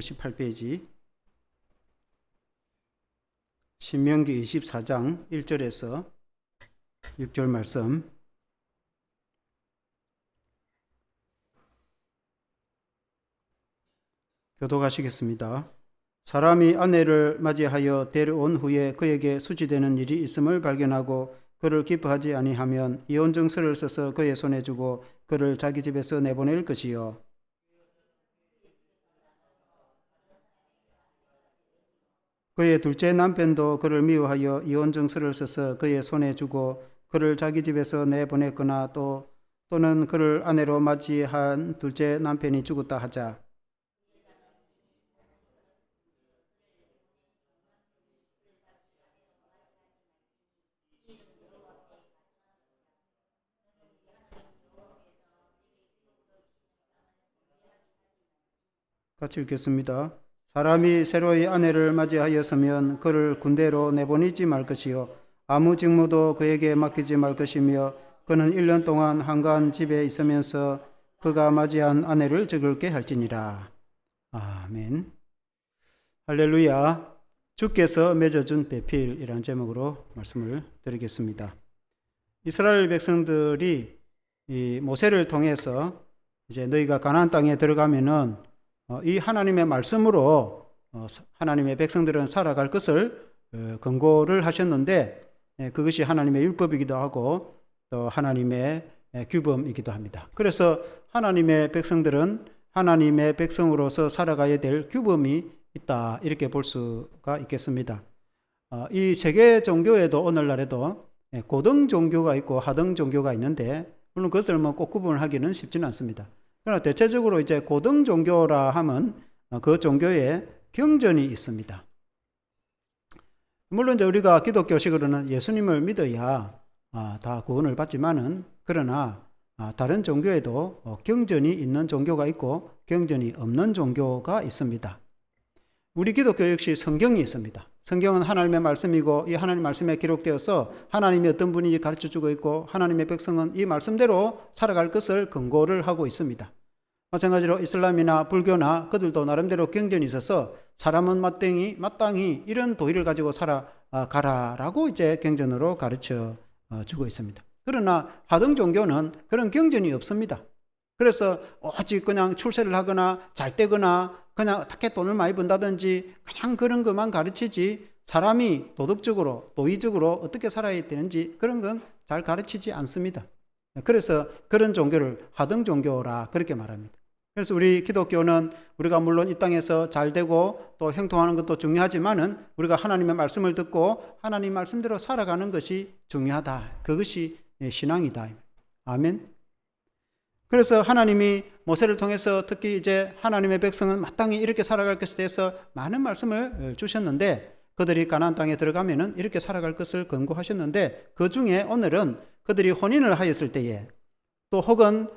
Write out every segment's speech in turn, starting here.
298페이지 신명기 24장 1절에서 6절 말씀 교독하시겠습니다. 사람이 아내를 맞이하여 데려온 후에 그에게 수치되는 일이 있음을 발견하고 그를 기뻐하지 아니하면 이혼 증서를 써서 그의 손에 주고 그를 자기 집에서 내보낼 것이요. 그의 둘째 남편도 그를 미워하여 이혼 증서를 써서 그의 손에 주고 그를 자기 집에서 내보냈거나 또는 그를 아내로 맞이한 둘째 남편이 죽었다 하자. 같이 읽겠습니다. 사람이 새로이 아내를 맞이하였으면 그를 군대로 내보내지 말 것이요 아무 직무도 그에게 맡기지 말 것이며 그는 1년 동안 한간 집에 있으면서 그가 맞이한 아내를 즐겁게 할지니라. 아멘. 할렐루야. 주께서 맺어준 배필이라는 제목으로 말씀을 드리겠습니다. 이스라엘 백성들이 이 모세를 통해서 이제 너희가 가나안 땅에 들어가면은 이 하나님의 말씀으로 하나님의 백성들은 살아갈 것을 권고를 하셨는데 그것이 하나님의 율법이기도 하고 또 하나님의 규범이기도 합니다. 그래서 하나님의 백성들은 하나님의 백성으로서 살아가야 될 규범이 있다 이렇게 볼 수가 있겠습니다. 이 세계 종교에도 오늘날에도 고등 종교가 있고 하등 종교가 있는데 물론 그것을 꼭 구분을 하기는 쉽지는 않습니다. 그러나 대체적으로 이제 고등 종교라 하면 그 종교에 경전이 있습니다. 물론 이제 우리가 기독교식으로는 예수님을 믿어야 다 구원을 받지만은 그러나 다른 종교에도 경전이 있는 종교가 있고 경전이 없는 종교가 있습니다. 우리 기독교 역시 성경이 있습니다. 성경은 하나님의 말씀이고 이 하나님의 말씀에 기록되어서 하나님이 어떤 분인지 가르쳐주고 있고 하나님의 백성은 이 말씀대로 살아갈 것을 권고를 하고 있습니다. 마찬가지로 이슬람이나 불교나 그들도 나름대로 경전이 있어서 사람은 마땅히 이런 도리를 가지고 살아가라라고 이제 경전으로 가르쳐 주고 있습니다. 그러나 하등 종교는 그런 경전이 없습니다. 그래서 오직 그냥 출세를 하거나 잘 되거나 그냥 어떻게 돈을 많이 번다든지 그냥 그런 것만 가르치지 사람이 도덕적으로 도의적으로 어떻게 살아야 되는지 그런 건 잘 가르치지 않습니다. 그래서 그런 종교를 하등 종교라 그렇게 말합니다. 그래서 우리 기독교는 우리가 물론 이 땅에서 잘 되고 또 형통하는 것도 중요하지만은 우리가 하나님의 말씀을 듣고 하나님 말씀대로 살아가는 것이 중요하다. 그것이 신앙이다. 아멘. 그래서 하나님이 모세를 통해서 특히 이제 하나님의 백성은 마땅히 이렇게 살아갈 것에 대해서 많은 말씀을 주셨는데 그들이 가나안 땅에 들어가면은 이렇게 살아갈 것을 권고하셨는데 그 중에 오늘은 그들이 혼인을 하였을 때에 또 혹은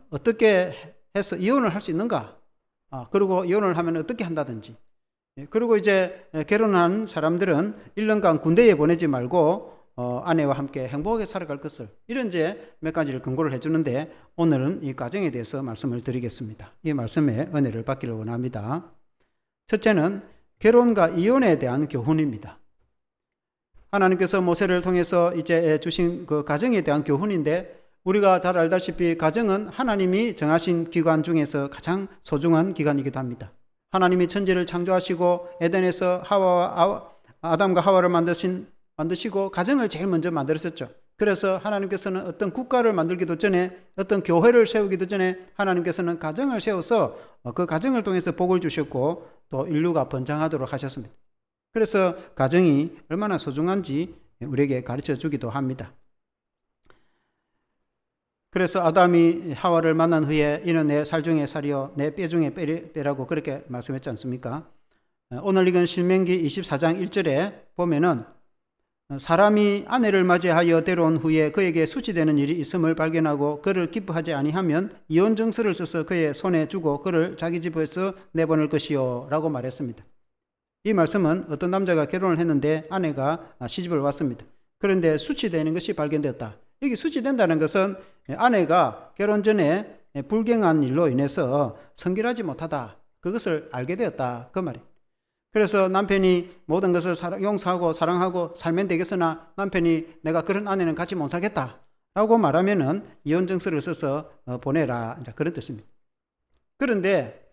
어떻게 해서 이혼을 할 수 있는가? 그리고 이혼을 하면 어떻게 한다든지. 그리고 이제 결혼한 사람들은 1년간 군대에 보내지 말고 아내와 함께 행복하게 살아갈 것을 이런 이제 몇 가지를 권고를 해주는데 오늘은 이 과정에 대해서 말씀을 드리겠습니다. 이 말씀에 은혜를 받기를 원합니다. 첫째는 결혼과 이혼에 대한 교훈입니다. 하나님께서 모세를 통해서 이제 주신 그 가정에 대한 교훈인데 우리가 잘 알다시피 가정은 하나님이 정하신 기관 중에서 가장 소중한 기관이기도 합니다. 하나님이 천지를 창조하시고 에덴에서 아담과 하와를 만드시고 가정을 제일 먼저 만들었었죠. 그래서 하나님께서는 어떤 국가를 만들기도 전에 어떤 교회를 세우기도 전에 하나님께서는 가정을 세워서 그 가정을 통해서 복을 주셨고 또 인류가 번창하도록 하셨습니다. 그래서 가정이 얼마나 소중한지 우리에게 가르쳐 주기도 합니다. 그래서 아담이 하와를 만난 후에 이는 내 살 중에 살이요 내 뼈 중에 뼈라고 그렇게 말씀했지 않습니까? 오늘 읽은 신명기 24장 1절에 보면은 사람이 아내를 맞이하여 데려온 후에 그에게 수치되는 일이 있음을 발견하고 그를 기뻐하지 아니하면 이혼 증서를 써서 그의 손에 주고 그를 자기 집에서 내보낼 것이요 라고 말했습니다. 이 말씀은 어떤 남자가 결혼을 했는데 아내가 시집을 왔습니다. 그런데 수치되는 것이 발견되었다. 여기 수치된다는 것은 아내가 결혼 전에 불경한 일로 인해서 성결하지 못하다. 그것을 알게 되었다. 그 말이에요. 그래서 남편이 모든 것을 용서하고 사랑하고 살면 되겠으나 남편이 내가 그런 아내는 같이 못 살겠다 라고 말하면은 이혼 증서를 써서 보내라. 이제 그런 뜻입니다. 그런데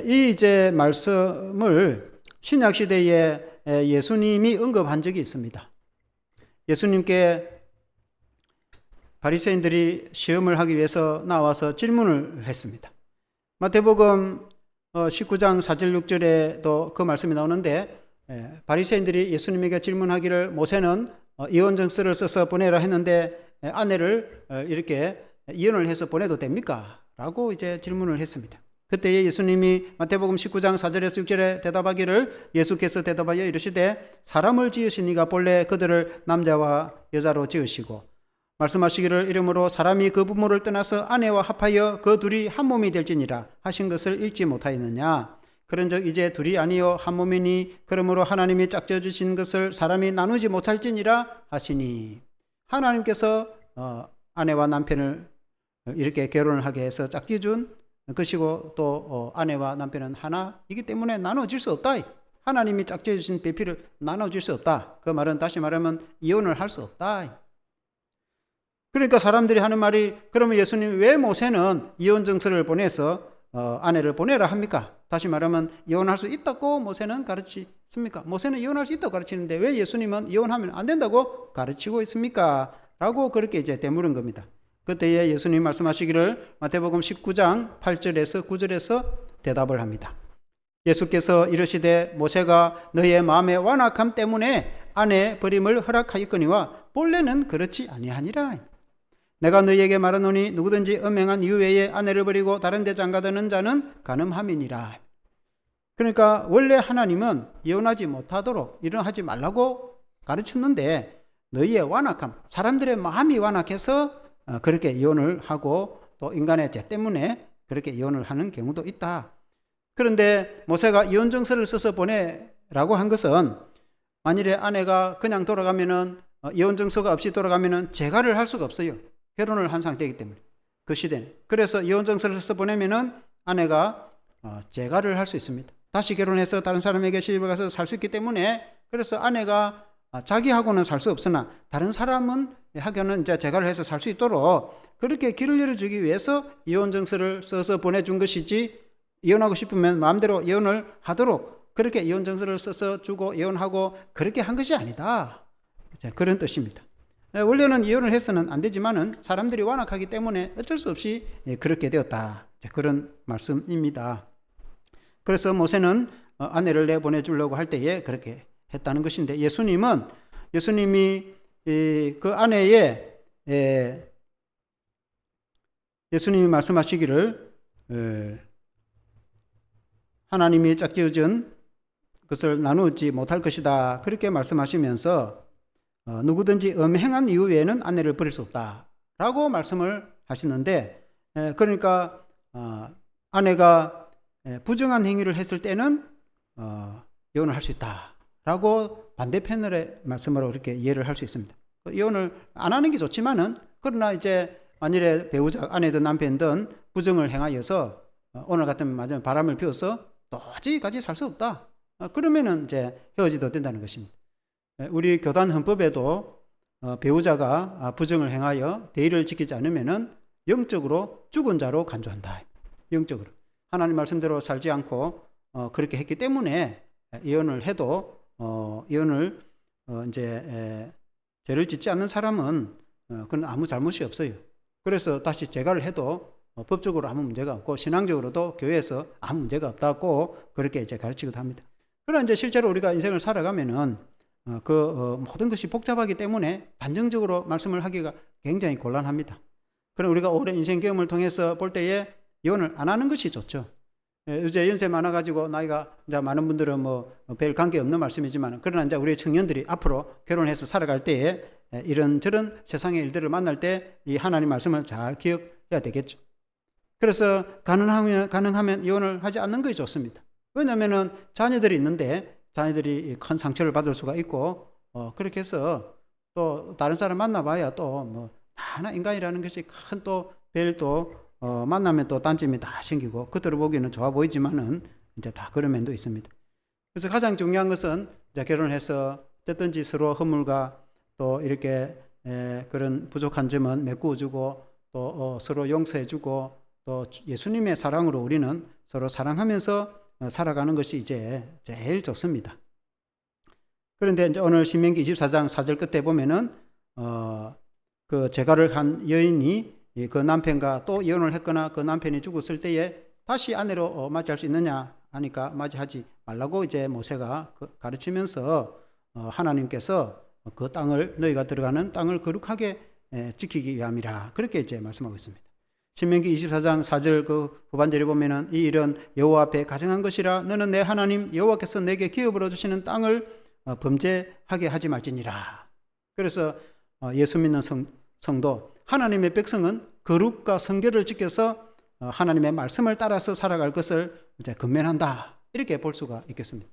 이 이제 말씀을 신약 시대에 예수님이 언급한 적이 있습니다. 예수님께 바리새인들이 시험을 하기 위해서 나와서 질문을 했습니다. 마태복음 19장 4절 6절에도 그 말씀이 나오는데 바리새인들이 예수님에게 질문하기를 모세는 이혼 증서를 써서 보내라 했는데 아내를 이렇게 이혼을 해서 보내도 됩니까? 라고 이제 질문을 했습니다. 그때 예수님이 마태복음 19장 4절에서 6절에 대답하기를 예수께서 대답하여 이르시되 사람을 지으신 이가 본래 그들을 남자와 여자로 지으시고 말씀하시기를 이러므로 사람이 그 부모를 떠나서 아내와 합하여 그 둘이 한 몸이 될지니라 하신 것을 읽지 못하였느냐. 그런즉 이제 둘이 아니요 한 몸이니 그러므로 하나님이 짝지어 주신 것을 사람이 나누지 못할지니라 하시니. 하나님께서 아내와 남편을 이렇게 결혼을 하게 해서 짝지어 준 것이고 또 아내와 남편은 하나이기 때문에 나눠질 수 없다. 하나님이 짝지어 주신 배필을 나눠질 수 없다. 그 말은 다시 말하면 이혼을 할 수 없다. 그러니까 사람들이 하는 말이 그러면 예수님이 왜 모세는 이혼 증서를 보내서 아내를 보내라 합니까? 다시 말하면 이혼할 수 있다고 모세는 가르치십니까? 모세는 이혼할 수 있다고 가르치는데 왜 예수님은 이혼하면 안 된다고 가르치고 있습니까? 라고 그렇게 이제 되물은 겁니다. 그때에 예수님 말씀하시기를 마태복음 19장 8절에서 9절에서 대답을 합니다. 예수께서 이르시되 모세가 너희의 마음의 완악함 때문에 아내 버림을 허락하였거니와 본래는 그렇지 아니하니라. 내가 너희에게 말하노니 누구든지 음행한 이후에 아내를 버리고 다른 데 장가드는 자는 간음함이니라. 그러니까 원래 하나님은 이혼하지 못하도록 이혼하지 말라고 가르쳤는데 너희의 완악함, 사람들의 마음이 완악해서 그렇게 이혼을 하고 또 인간의 죄 때문에 그렇게 이혼을 하는 경우도 있다. 그런데 모세가 이혼 증서를 써서 보내라고 한 것은 만일에 아내가 그냥 돌아가면은 이혼 증서가 없이 돌아가면은 재가를 할 수가 없어요. 결혼을 한 상태이기 때문에 그 시대는. 그래서 이혼 증서를 써서 보내면은 아내가 재가를 할 수 있습니다. 다시 결혼해서 다른 사람에게 시집을 가서 살 수 있기 때문에 그래서 아내가 자기하고는 살 수 없으나 다른 사람은 하고는 이제 재가를 해서 살 수 있도록 그렇게 길을 열어주기 위해서 이혼 증서를 써서 보내준 것이지 이혼하고 싶으면 마음대로 이혼을 하도록 그렇게 이혼 증서를 써서 주고 이혼하고 그렇게 한 것이 아니다. 그런 뜻입니다. 원래는 이혼을 해서는 안 되지만은 사람들이 완악하기 때문에 어쩔 수 없이 그렇게 되었다. 그런 말씀입니다. 그래서 모세는 아내를 내보내주려고 할 때에 그렇게 했다는 것인데 예수님이 그 아내의 예수님이 말씀하시기를 하나님이 짝지어준 것을 나누지 못할 것이다. 그렇게 말씀하시면서 누구든지 음행한 이후에는 아내를 버릴 수 없다 라고 말씀을 하시는데 그러니까 아내가 부정한 행위를 했을 때는 이혼을 할 수 있다 라고 반대편의 말씀으로 그렇게 이해를 할 수 있습니다. 이혼을 안 하는 게 좋지만은 그러나 이제 만일에 배우자 아내든 남편든 부정을 행하여서 오늘 같은 맞으면 바람을 피워서 도저히 같이 살 수 없다. 그러면은 이제 헤어지도 된다는 것입니다. 우리 교단 헌법에도 배우자가 부정을 행하여 대의를 지키지 않으면은 영적으로 죽은 자로 간주한다. 영적으로 하나님 말씀대로 살지 않고 그렇게 했기 때문에 이혼을 해도 이혼을 이제 죄를 짓지 않는 사람은 그건 아무 잘못이 없어요. 그래서 다시 재가를 해도 법적으로 아무 문제가 없고 신앙적으로도 교회에서 아무 문제가 없다고 그렇게 이제 가르치기도 합니다. 그러나 이제 실제로 우리가 인생을 살아가면은 모든 것이 복잡하기 때문에 단정적으로 말씀을 하기가 굉장히 곤란합니다. 그럼 우리가 오랜 인생 경험을 통해서 볼 때에 이혼을 안 하는 것이 좋죠. 이제 연세 많아가지고 나이가 이제 많은 분들은 별 관계 없는 말씀이지만 그러나 이제 우리 청년들이 앞으로 결혼해서 살아갈 때에 이런저런 세상의 일들을 만날 때 이 하나님 말씀을 잘 기억해야 되겠죠. 그래서 가능하면 이혼을 하지 않는 것이 좋습니다. 왜냐하면은 자녀들이 있는데 자녀들이 큰 상처를 받을 수가 있고 그렇게 해서 또 다른 사람 만나봐야 또 하나 인간이라는 것이 큰 또 별 또 만나면 또 단점이 다 생기고 그들을 보기에는 좋아 보이지만은 이제 다 그런 면도 있습니다. 그래서 가장 중요한 것은 이제 결혼을 해서 어쨌든지 서로 허물과 또 이렇게 그런 부족한 점은 메꾸어주고 또 서로 용서해주고 또 예수님의 사랑으로 우리는 서로 사랑하면서 살아가는 것이 이제 제일 좋습니다. 그런데 이제 오늘 신명기 24장 4절 끝에 보면은 그 재가를 한 여인이 그 남편과 또 이혼을 했거나 그 남편이 죽었을 때에 다시 아내로 맞이할 수 있느냐 하니까 맞이하지 말라고 이제 모세가 가르치면서 하나님께서 그 땅을 너희가 들어가는 땅을 거룩하게 지키기 위함이라 그렇게 이제 말씀하고 있습니다. 신명기 24장 4절 그 후반절에 보면은 이 일은 여호와 앞에 가증한 것이라 너는 내 하나님 여호와께서 내게 기업으로 주시는 땅을 범죄하게 하지 말지니라. 그래서 예수 믿는 성도 하나님의 백성은 거룩과 성결을 지켜서 하나님의 말씀을 따라서 살아갈 것을 이제 권면한다. 이렇게 볼 수가 있겠습니다.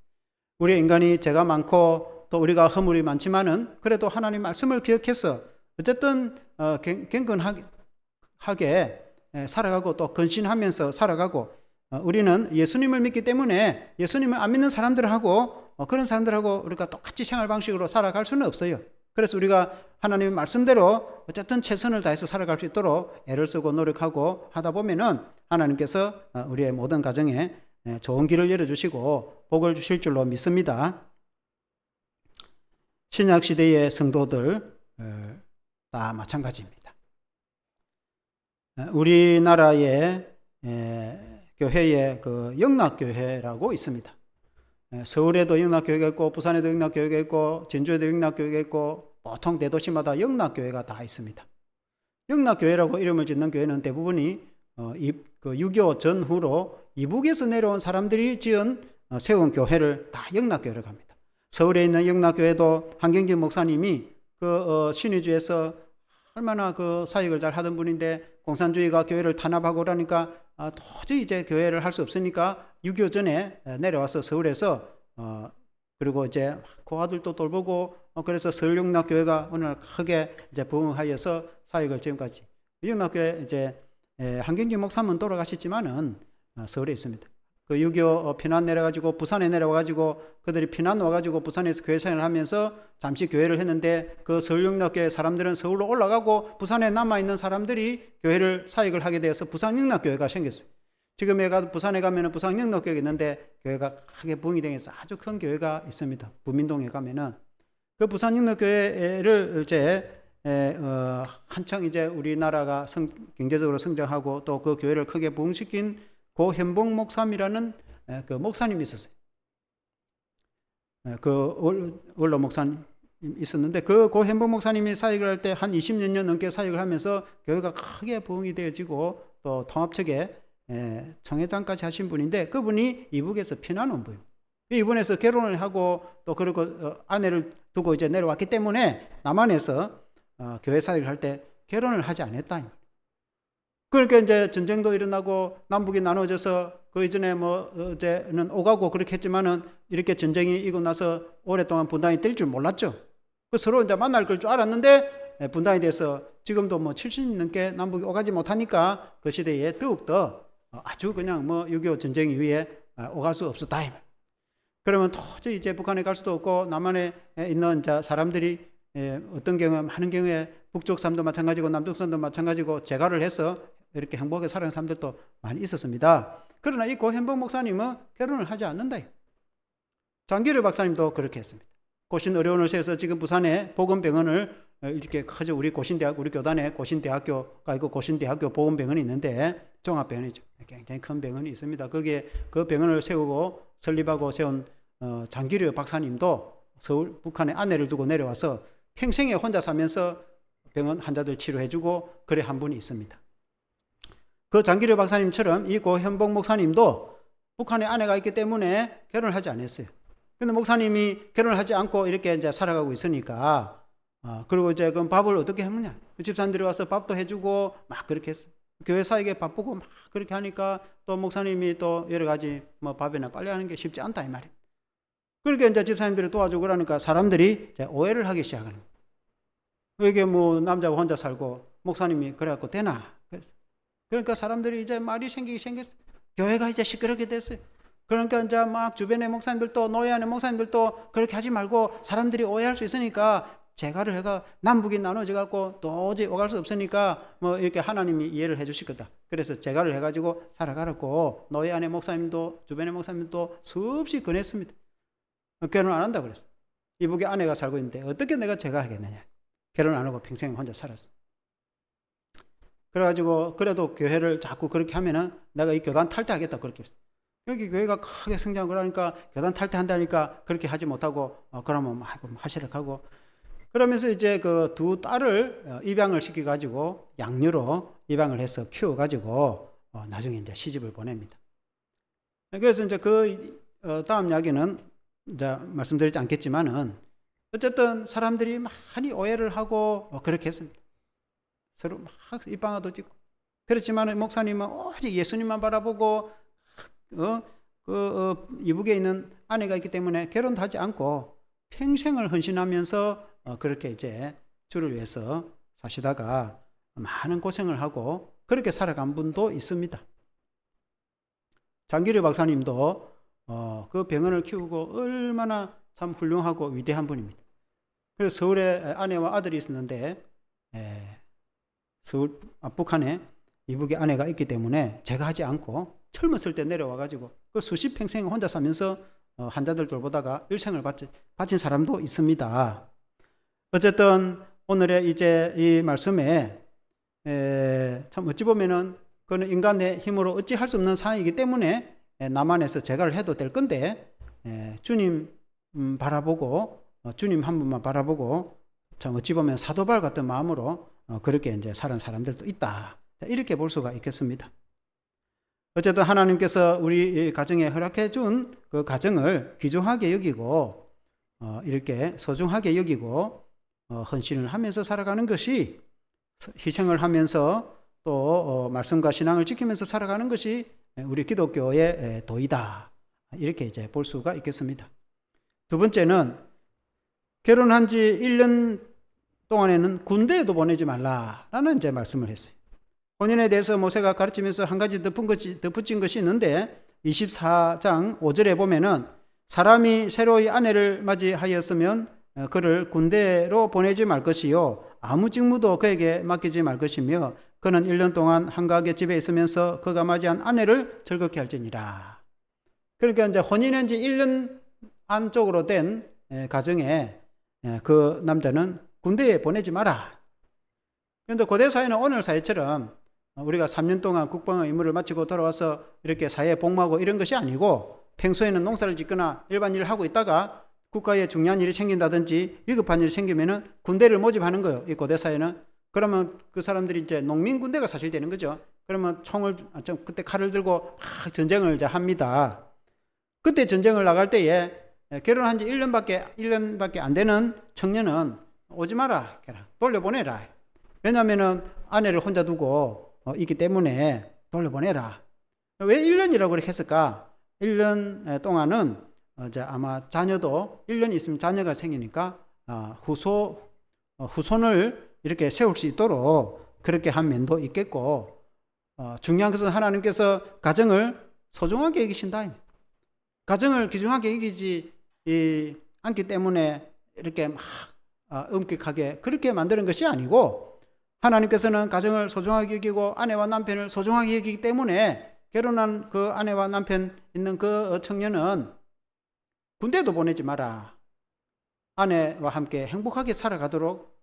우리 인간이 죄가 많고 또 우리가 허물이 많지만은 그래도 하나님 말씀을 기억해서 어쨌든 경건하게 살아가고 또 근신하면서 살아가고 우리는 예수님을 믿기 때문에 예수님을 안 믿는 사람들하고 그런 사람들하고 우리가 똑같이 생활 방식으로 살아갈 수는 없어요. 그래서 우리가 하나님의 말씀대로 어쨌든 최선을 다해서 살아갈 수 있도록 애를 쓰고 노력하고 하다 보면은 하나님께서 우리의 모든 가정에 좋은 길을 열어주시고 복을 주실 줄로 믿습니다. 신약 시대의 성도들 다 마찬가지입니다. 우리나라의 교회에 그 영락교회라고 있습니다. 서울에도 영락교회가 있고 부산에도 영락교회가 있고 전주에도 영락교회가 있고 보통 대도시마다 영락교회가 다 있습니다. 영락교회라고 이름을 짓는 교회는 대부분이 그 6.25 전후로 이북에서 내려온 사람들이 세운 교회를 다 영락교회라고 합니다. 서울에 있는 영락교회도 한경진 목사님이 그 신의주에서 얼마나 그 사역을 잘 하던 분인데 공산주의가 교회를 탄압하고 그러니까 도저히 이제 교회를 할 수 없으니까 6.25 전에 내려와서 서울에서 그리고 이제 그 아들도 돌보고 그래서 서울영락교회가 오늘 크게 이제 부흥하여서 사역을 지금까지 영락교회 이제 한경진 목사님은 돌아가셨지만은 서울에 있습니다. 그 6.25 피난 내려가지고 부산에 내려와가지고 그들이 피난 와가지고 부산에서 교회 생활을 하면서 잠시 교회를 했는데 그 서울영락교회 사람들은 서울로 올라가고 부산에 남아있는 사람들이 교회를 사역을 하게 되어서 부산영락교회가 생겼어요. 지금 애가 부산에 가면은 부산영락교회가 있는데 교회가 크게 부흥이 되어서 아주 큰 교회가 있습니다. 부민동에 가면은 그 부산영락교회를 이제 한창 이제 우리나라가 경제적으로 성장하고 또 그 교회를 크게 부흥시킨 고현봉 목사님이라는 그 목사님이 있었어요. 그 원로 목사님 있었는데 그 고현봉 목사님이 사역을 할 때 한 20년 넘게 사역을 하면서 교회가 크게 부흥이 되어지고 또 통합측에 총회장까지 하신 분인데 그분이 이북에서 피난 온 분이에요. 이분에서 결혼을 하고 또 그리고 아내를 두고 이제 내려왔기 때문에 남한에서 교회 사역을 할 때 결혼을 하지 않았다. 그러니까 이제 전쟁도 일어나고 남북이 나눠져서 그 이전에 이제는 오가고 그렇게 했지만은 이렇게 전쟁이 이고 나서 오랫동안 분단이 될 줄 몰랐죠. 그 서로 이제 만날 걸 줄 알았는데 분단이 돼서 지금도 70년 넘게 남북이 오가지 못하니까 그 시대에 더욱더 아주 그냥 6.25 전쟁 이후에 오갈 수 없었다. 그러면 도저히 이제 북한에 갈 수도 없고 남한에 있는 사람들이 어떤 경우 많은 경우에 북쪽 사람도 마찬가지고 남쪽 사람도 마찬가지고 재가를 해서 이렇게 행복하게 살아가는 사람들도 많이 있었습니다. 그러나 이 고현봉 목사님은 결혼을 하지 않는다. 장기려 박사님도 그렇게 했습니다. 고신의료원에서 지금 부산에 보건병원을 이렇게 크죠. 우리 고신대학 우리 교단에 고신대학교가 있고 고신대학교 보건병원이 있는데 종합병원이죠. 굉장히 큰 병원이 있습니다. 거기에 그 병원을 세우고 설립하고 세운 장기려 박사님도 서울 북한에 아내를 두고 내려와서 평생에 혼자 사면서 병원 환자들 치료해주고 그래 한 분이 있습니다. 그 장기려 박사님처럼 이 고현봉 목사님도 북한에 아내가 있기 때문에 결혼을 하지 않았어요. 근데 목사님이 결혼을 하지 않고 이렇게 이제 살아가고 있으니까 그리고 이제 그럼 밥을 어떻게 했느냐? 집사람들이 와서 밥도 해주고 막 그렇게 했어요. 교회 사역에 바쁘고 막 그렇게 하니까 또 목사님이 또 여러 가지 밥이나 빨리 하는 게 쉽지 않다 이 말이에요. 그러니까 이제 집사님들이 도와주고 그러니까 사람들이 이제 오해를 하기 시작하는 거예요. 이게 남자가 혼자 살고 목사님이 그래갖고 되나? 그러니까 사람들이 이제 말이 생겼어요. 교회가 이제 시끄럽게 됐어요. 그러니까 이제 막 주변의 목사님들도 노예하는 목사님들도 그렇게 하지 말고 사람들이 오해할 수 있으니까 재가를 해가 남북이 나눠져 갖고 도저히 오갈 수 없으니까 뭐 이렇게 하나님이 이해를 해 주실 거다. 그래서 재가를 해가지고 살아가라고 노예 안에 목사님도 주변의 목사님도 수없이 권했습니다. 결혼 안 한다 그랬어. 이북에 아내가 살고 있는데 어떻게 내가 재가 하겠느냐. 결혼 안 하고 평생 혼자 살았어. 그래가지고 그래도 교회를 자꾸 그렇게 하면은 내가 이 교단 탈퇴하겠다 그렇게 했어. 여기 교회가 크게 성장을 하니까 교단 탈퇴한다니까 그렇게 하지 못하고 그러면 막 하시락하고 그러면서 이제 그 두 딸을 입양을 시켜가지고 양녀로 입양을 해서 키워가지고 나중에 이제 시집을 보냅니다. 그래서 이제 그 다음 이야기는 이제 말씀드리지 않겠지만은 어쨌든 사람들이 많이 오해를 하고 그렇게 했습니다. 서로 막 입방아도 찍고 그렇지만 목사님은 오직 예수님만 바라보고 이북에 있는 아내가 있기 때문에 결혼도 하지 않고 평생을 헌신하면서 그렇게 이제 주를 위해서 사시다가 많은 고생을 하고 그렇게 살아간 분도 있습니다. 장기려 박사님도 그 병원을 키우고 얼마나 참 훌륭하고 위대한 분입니다. 그래서 서울에 아내와 아들이 있었는데 서울 북한에 이북에 아내가 있기 때문에 제가 하지 않고 젊었을 때 내려와가지고 그 수십 평생 혼자 사면서 환자들 돌보다가 일생을 바친 사람도 있습니다. 어쨌든 오늘의 이제 이 말씀에 참 어찌 보면은 그는 인간의 힘으로 어찌 할 수 없는 상황이기 때문에 남한에서 제가를 해도 될 건데 주님 바라보고 주님 한 분만 바라보고 참 어찌 보면 사도발 같은 마음으로 그렇게 이제 사는 사람들도 있다. 이렇게 볼 수가 있겠습니다. 어쨌든 하나님께서 우리 가정에 허락해 준 그 가정을 귀중하게 여기고 이렇게 소중하게 여기고 헌신을 하면서 살아가는 것이 희생을 하면서 또 말씀과 신앙을 지키면서 살아가는 것이 우리 기독교의 도이다. 이렇게 이제 볼 수가 있겠습니다. 두 번째는 결혼한 지 1년 동안에는 군대에도 보내지 말라라는 이제 말씀을 했어요. 혼인에 대해서 모세가 가르치면서 한 가지 덧붙인 것이 있는데 24장 5절에 보면은 사람이 새로이 아내를 맞이하였으면 그를 군대로 보내지 말 것이요 아무 직무도 그에게 맡기지 말 것이며 그는 1년 동안 한가하게 집에 있으면서 그가 맞이한 아내를 즐겁게 할지니라. 그러니까 이제 혼인한 지 1년 안쪽으로 된 가정에 그 남자는 군대에 보내지 마라. 그런데 고대 사회는 오늘 사회처럼 우리가 3년 동안 국방의 임무를 마치고 돌아와서 이렇게 사회에 복무하고 이런 것이 아니고 평소에는 농사를 짓거나 일반 일을 하고 있다가 국가에 중요한 일이 생긴다든지 위급한 일이 생기면은 군대를 모집하는 거예요. 이 고대 사회는. 그러면 그 사람들이 이제 농민 군대가 사실 되는 거죠. 그러면 그때 칼을 들고 막 전쟁을 이제 합니다. 그때 전쟁을 나갈 때에 결혼한 지 1년밖에 안 되는 청년은 오지 마라. 돌려보내라. 왜냐하면은 아내를 혼자 두고 있기 때문에 돌려보내라. 왜 1년이라고 그렇게 했을까? 1년 동안은 이제 아마 자녀도 1년 있으면 자녀가 생기니까 후손을 이렇게 세울 수 있도록 그렇게 한 면도 있겠고 중요한 것은 하나님께서 가정을 소중하게 여기신다. 가정을 귀중하게 여기지 않기 때문에 이렇게 막 엄격하게 그렇게 만드는 것이 아니고 하나님께서는 가정을 소중하게 여기고 아내와 남편을 소중하게 여기기 때문에 결혼한 그 아내와 남편 있는 그 청년은 군대도 보내지 마라. 아내와 함께 행복하게 살아가도록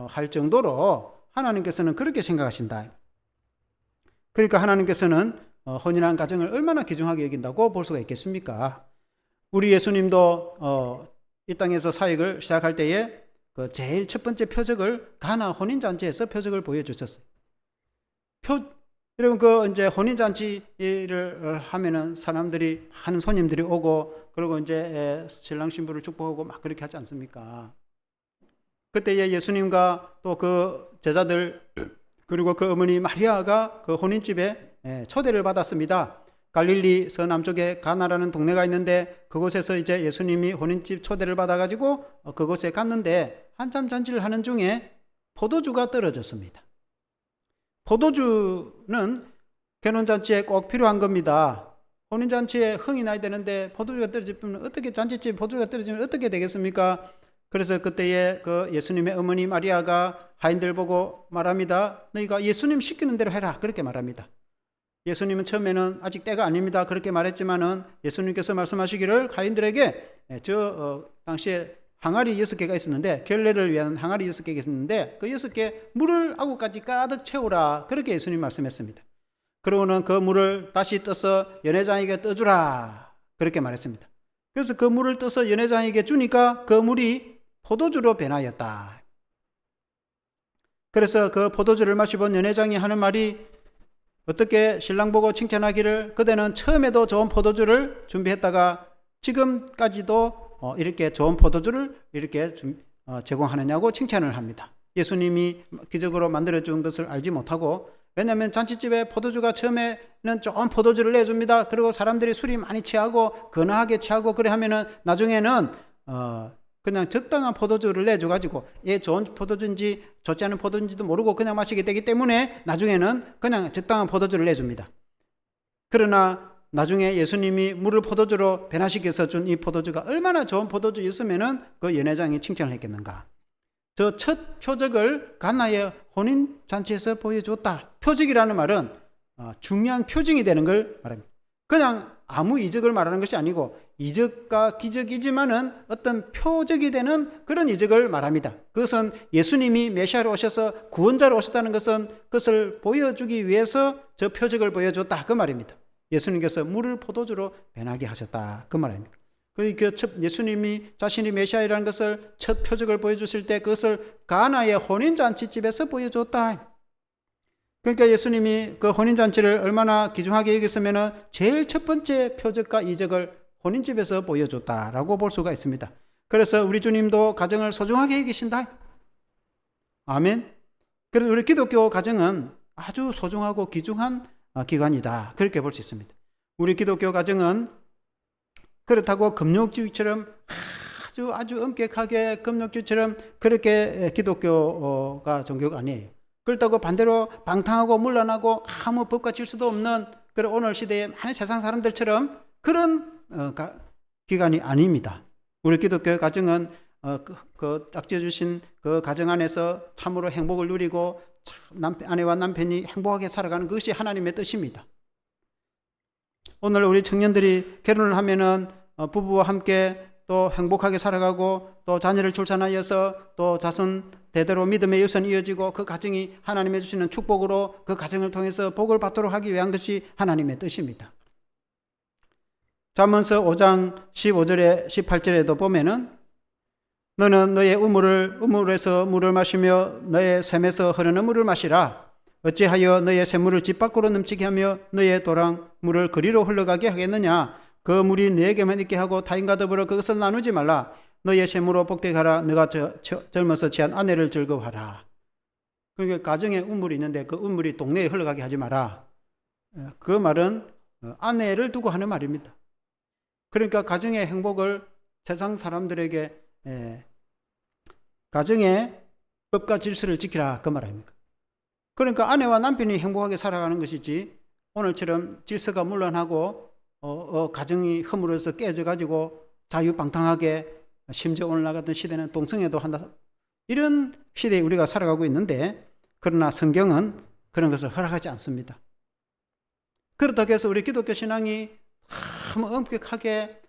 할 정도로 하나님께서는 그렇게 생각하신다. 그러니까 하나님께서는 혼인한 가정을 얼마나 귀중하게 여긴다고 볼 수가 있겠습니까? 우리 예수님도 이 땅에서 사역을 시작할 때에 그 제일 첫 번째 표적을 가나 혼인잔치에서 표적을 보여주셨어요. 여러분 그 이제 혼인잔치를 하면은 사람들이 많은 손님들이 오고 그리고 이제 신랑 신부를 축복하고 막 그렇게 하지 않습니까? 그때에 예수님과 또 그 제자들 그리고 그 어머니 마리아가 그 혼인집에 초대를 받았습니다. 갈릴리 서남쪽에 가나라는 동네가 있는데 그곳에서 이제 예수님이 혼인집 초대를 받아가지고 그곳에 갔는데 한참 잔치를 하는 중에 포도주가 떨어졌습니다. 포도주는 결혼잔치에 꼭 필요한 겁니다. 혼인잔치에 흥이 나야 되는데 포도주가 떨어지면 어떻게, 잔치집에 포도주가 떨어지면 어떻게 되겠습니까? 그래서 그때에 그 예수님의 어머니 마리아가 하인들 보고 말합니다. 너희가 예수님 시키는 대로 해라. 그렇게 말합니다. 예수님은 처음에는 아직 때가 아닙니다. 그렇게 말했지만은 예수님께서 말씀하시기를 하인들에게 당시에 항아리 6개가 있었는데, 결례를 위한 항아리 6개가 있었는데 그 6개 물을 아구까지 가득 채우라. 그렇게 예수님 말씀했습니다. 그러고는 그 물을 다시 떠서 연회장에게 떠주라. 그렇게 말했습니다. 그래서 그 물을 떠서 연회장에게 주니까 그 물이 포도주로 변하였다. 그래서 그 포도주를 마시본 연회장이 하는 말이 어떻게 신랑 보고 칭찬하기를 그대는 처음에도 좋은 포도주를 준비했다가 지금까지도 이렇게 좋은 포도주를 이렇게 제공하느냐고 칭찬을 합니다. 예수님이 기적으로 만들어준 것을 알지 못하고, 왜냐하면 잔치집에 포도주가 처음에는 좋은 포도주를 내줍니다. 그리고 사람들이 술이 많이 취하고 건하게 취하고 그래 하면은 나중에는 그냥 적당한 포도주를 내줘가지고 얘 좋은 포도주인지 좋지 않은 포도주인지도 모르고 그냥 마시게 되기 때문에 나중에는 그냥 적당한 포도주를 내줍니다. 그러나 나중에 예수님이 물을 포도주로 변화시켜서 준 이 포도주가 얼마나 좋은 포도주였으면은 그 연회장이 칭찬을 했겠는가. 저 첫 표적을 가나의 혼인잔치에서 보여줬다. 표적이라는 말은 중요한 표징이 되는 걸 말합니다. 그냥 아무 이적을 말하는 것이 아니고 이적과 기적이지만은 어떤 표적이 되는 그런 이적을 말합니다. 그것은 예수님이 메시아로 오셔서 구원자로 오셨다는 것은 그것을 보여주기 위해서 저 표적을 보여줬다. 그 말입니다. 예수님께서 물을 포도주로 변하게 하셨다. 그 말입니다. 예수님이 자신이 메시아이라는 것을 첫 표적을 보여주실 때 그것을 가나의 혼인잔치집에서 보여줬다. 그러니까 예수님이 그 혼인잔치를 얼마나 귀중하게 여겼으면 제일 첫 번째 표적과 이적을 혼인집에서 보여줬다라고 볼 수가 있습니다. 그래서 우리 주님도 가정을 소중하게 여기신다. 아멘. 그래서 우리 기독교 가정은 아주 소중하고 귀중한 기관이다. 그렇게 볼 수 있습니다. 우리 기독교 가정은 그렇다고 금욕주의처럼 아주 엄격하게 금욕주의처럼 그렇게 기독교가 종교가 아니에요. 그렇다고 반대로 방탕하고 문란하고 아무 법과 질서도 없는 그런 오늘 시대의 많은 세상 사람들처럼 그런 기관이 아닙니다. 우리 기독교 가정은 딱 지어주신 그 가정 안에서 참으로 행복을 누리고 아내와 남편이 행복하게 살아가는 것이 하나님의 뜻입니다. 오늘 우리 청년들이 결혼을 하면은 부부와 함께 또 행복하게 살아가고 또 자녀를 출산하여서 또 자손 대대로 믿음의 유선이 이어지고 그 가정이 하나님이 주시는 축복으로 그 가정을 통해서 복을 받도록 하기 위한 것이 하나님의 뜻입니다. 잠언서 5장 15절에 18절에도 보면은 너는 너의 우물에서 물을 마시며 너의 샘에서 흐르는 물을 마시라. 어찌하여 너의 샘물을 집 밖으로 넘치게 하며 너의 도랑물을 그리로 흘러가게 하겠느냐. 그 물이 너에게만 있게 하고 타인과 더불어 그것을 나누지 말라. 너의 샘으로 복되가라. 너가 젊어서 취한 아내를 즐거워하라. 그러니까 가정에 우물이 있는데 그 우물이 동네에 흘러가게 하지 마라. 그 말은 아내를 두고 하는 말입니다. 그러니까 가정의 행복을 세상 사람들에게 가정의 법과 질서를 지키라 그 말 아닙니까? 그러니까 아내와 남편이 행복하게 살아가는 것이지 오늘처럼 질서가 문란하고 가정이 허물어서 깨져가지고 자유방탕하게, 심지어 오늘날 같은 시대는 동성애도 한다, 이런 시대에 우리가 살아가고 있는데, 그러나 성경은 그런 것을 허락하지 않습니다. 그렇다고 해서 우리 기독교 신앙이 너무 엄격하게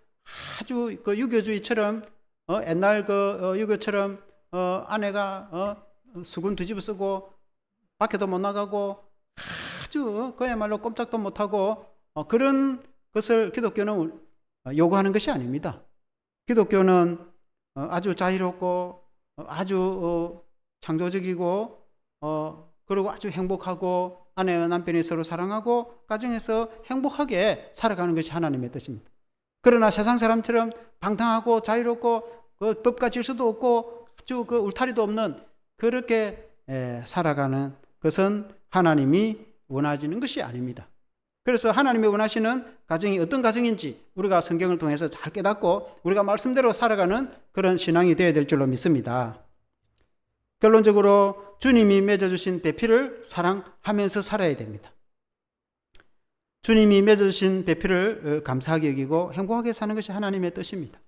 아주 그 유교주의처럼 옛날 그 유교처럼 아내가 수군 뒤집어 쓰고 밖에도 못 나가고 아주 그야말로 꼼짝도 못하고 그런 것을 기독교는 요구하는 것이 아닙니다. 기독교는 아주 자유롭고 아주 창조적이고 그리고 아주 행복하고 아내와 남편이 서로 사랑하고 가정에서 행복하게 살아가는 것이 하나님의 뜻입니다. 그러나 세상 사람처럼 방탕하고 자유롭고 그 법과 질서도 없고 아주 그 울타리도 없는 그렇게 살아가는 것은 하나님이 원하시는 것이 아닙니다. 그래서 하나님이 원하시는 가정이 어떤 가정인지 우리가 성경을 통해서 잘 깨닫고 우리가 말씀대로 살아가는 그런 신앙이 되어야 될 줄로 믿습니다. 결론적으로 주님이 맺어주신 배필을 사랑하면서 살아야 됩니다. 주님이 맺어주신 배필을 감사하게 여기고 행복하게 사는 것이 하나님의 뜻입니다.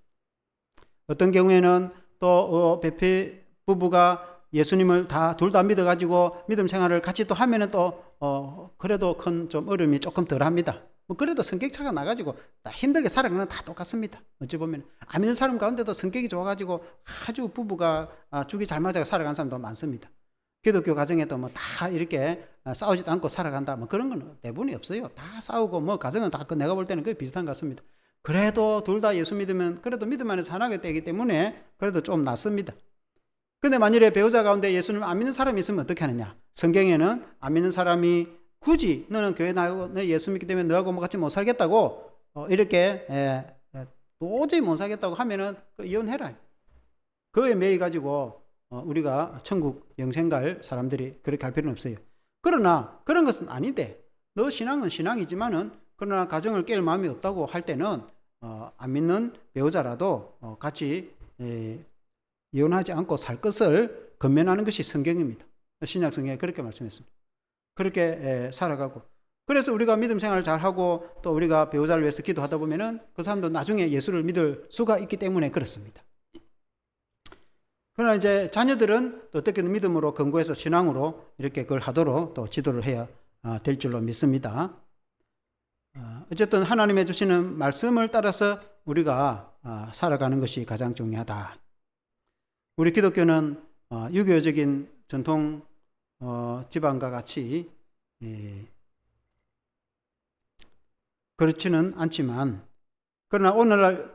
어떤 경우에는 또 배필 부부가 예수님을 둘 다 믿어가지고 믿음 생활을 같이 또 하면은 또 그래도 큰 좀 어려움이 조금 덜합니다. 뭐 그래도 성격차가 나가지고 힘들게 살아가는 건 다 똑같습니다. 어찌 보면 안 믿는 사람 가운데도 성격이 좋아가지고 아주 부부가 죽이 잘 맞아서 살아가는 사람도 많습니다. 기독교 가정에도 뭐 다 이렇게 싸우지도 않고 살아간다 뭐 그런 건 대부분이 없어요. 다 싸우고 뭐 가정은 다 내가 볼 때는 거의 비슷한 것 같습니다. 그래도 둘 다 예수 믿으면 그래도 믿음 안에서 하나가 되기 때문에 그래도 좀 낫습니다. 근데 만일에 배우자 가운데 예수님 안 믿는 사람이 있으면 어떻게 하느냐? 성경에는 안 믿는 사람이 굳이 너는 교회 나가고 너 예수 믿기 때문에 너하고 뭐 같이 못 살겠다고 이렇게 도저히 못 살겠다고 하면은 이혼해라. 그거에 매이 가지고 우리가 천국 영생 갈 사람들이 그렇게 할 필요는 없어요. 그러나 그런 것은 아닌데 너 신앙은 신앙이지만은 그러나 가정을 깰 마음이 없다고 할 때는 안 믿는 배우자라도 같이 이혼하지 않고 살 것을 권면하는 것이 성경입니다. 신약 성경에 그렇게 말씀했습니다. 그렇게 살아가고 그래서 우리가 믿음 생활을 잘하고 또 우리가 배우자를 위해서 기도하다 보면은 그 사람도 나중에 예수를 믿을 수가 있기 때문에 그렇습니다. 그러나 이제 자녀들은 또 어떻게든 믿음으로 근거해서 신앙으로 이렇게 그걸 하도록 또 지도를 해야 될 줄로 믿습니다. 어쨌든 하나님의 주시는 말씀을 따라서 우리가 살아가는 것이 가장 중요하다. 우리 기독교는 유교적인 전통 지방과 같이 그렇지는 않지만 그러나 오늘날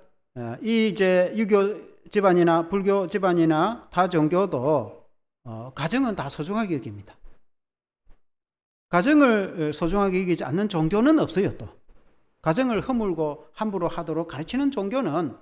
이 이제 유교 집안이나 불교 집안이나 다 종교도 가정은 다 소중하게 여깁니다. 가정을 소중하게 여기지 않는 종교는 없어요. 또 가정을 허물고 함부로 하도록 가르치는 종교는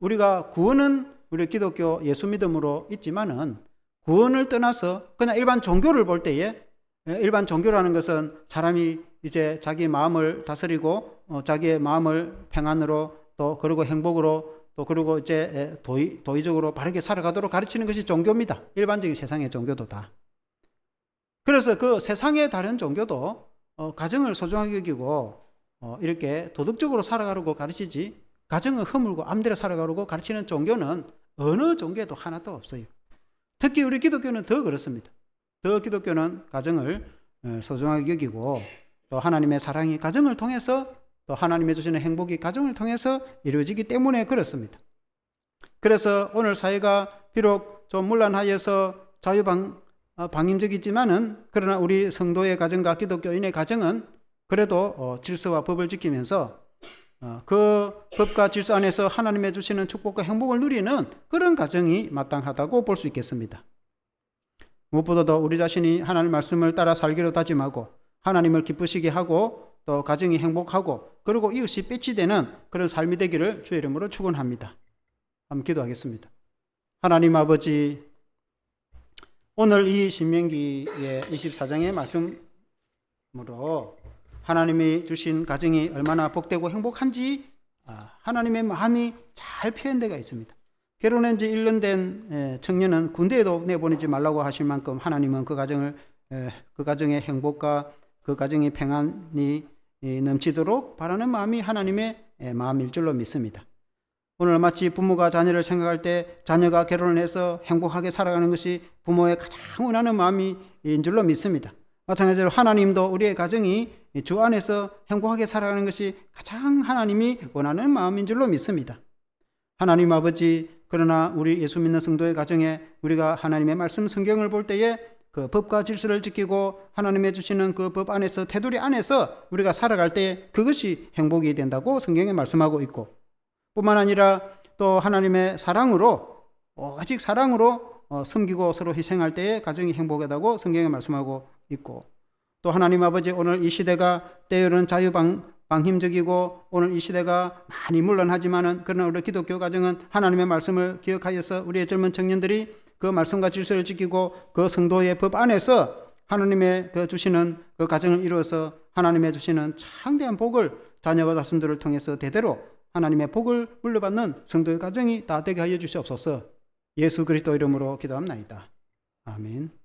우리가 구원은 우리 기독교 예수 믿음으로 있지만은 구원을 떠나서 그냥 일반 종교를 볼 때에 일반 종교라는 것은 사람이 이제 자기 마음을 다스리고 자기의 마음을 평안으로 또 그리고 행복으로 또 그리고 이제 도의적으로 바르게 살아가도록 가르치는 것이 종교입니다. 일반적인 세상의 종교도 다. 그래서 그 세상의 다른 종교도 가정을 소중하게 여기고 이렇게 도덕적으로 살아가려고 가르치지 가정을 허물고 암대로 살아가려고 가르치는 종교는 어느 종교에도 하나도 없어요. 특히 우리 기독교는 더 그렇습니다. 더 기독교는 가정을 소중하게 여기고 또 하나님의 사랑이 가정을 통해서 또 하나님의 주시는 행복이 가정을 통해서 이루어지기 때문에 그렇습니다. 그래서 오늘 사회가 비록 좀 문란하여서 자유방임적이지만은 그러나 우리 성도의 가정과 기독교인의 가정은 그래도 질서와 법을 지키면서 그 법과 질서 안에서 하나님의 주시는 축복과 행복을 누리는 그런 가정이 마땅하다고 볼 수 있겠습니다. 무엇보다도 우리 자신이 하나님 말씀을 따라 살기로 다짐하고 하나님을 기쁘시게 하고 또 가정이 행복하고 그리고 이웃이 배치되는 그런 삶이 되기를 주의 이름으로 축원합니다. 한번 기도하겠습니다. 하나님 아버지, 오늘 이 신명기의 24장의 말씀으로 하나님이 주신 가정이 얼마나 복되고 행복한지 하나님의 마음이 잘 표현되어 있습니다. 결혼한 지 1년 된 청년은 군대에도 내보내지 말라고 하실 만큼 하나님은 그 가정의 행복과 그 가정의 평안이 넘치도록 바라는 마음이 하나님의 마음일 줄로 믿습니다. 오늘 마치 부모가 자녀를 생각할 때 자녀가 결혼을 해서 행복하게 살아가는 것이 부모의 가장 원하는 마음인 줄로 믿습니다. 마찬가지로 하나님도 우리의 가정이 주 안에서 행복하게 살아가는 것이 가장 하나님이 원하는 마음인 줄로 믿습니다. 하나님 아버지, 그러나 우리 예수 믿는 성도의 가정에 우리가 하나님의 말씀 성경을 볼 때에 그 법과 질서를 지키고 하나님의 주시는 그 법 안에서 테두리 안에서 우리가 살아갈 때 그것이 행복이 된다고 성경에 말씀하고 있고 뿐만 아니라 또 하나님의 사랑으로 오직 사랑으로 섬기고 서로 희생할 때에 가정이 행복하다고 성경에 말씀하고 있고 또 하나님 아버지, 오늘 이 시대가 때로는 자유방임적이고 오늘 이 시대가 많이 물론하지만은 그러나 우리 기독교 가정은 하나님의 말씀을 기억하여서 우리의 젊은 청년들이 그 말씀과 질서를 지키고 그 성도의 법 안에서 하나님의 그 주시는 그 가정을 이루어서 하나님의 주시는 창대한 복을 자녀와 자손들을 통해서 대대로 하나님의 복을 물려받는 성도의 가정이 다 되게 하여 주시옵소서. 예수 그리스도 이름으로 기도합나이다. 아멘.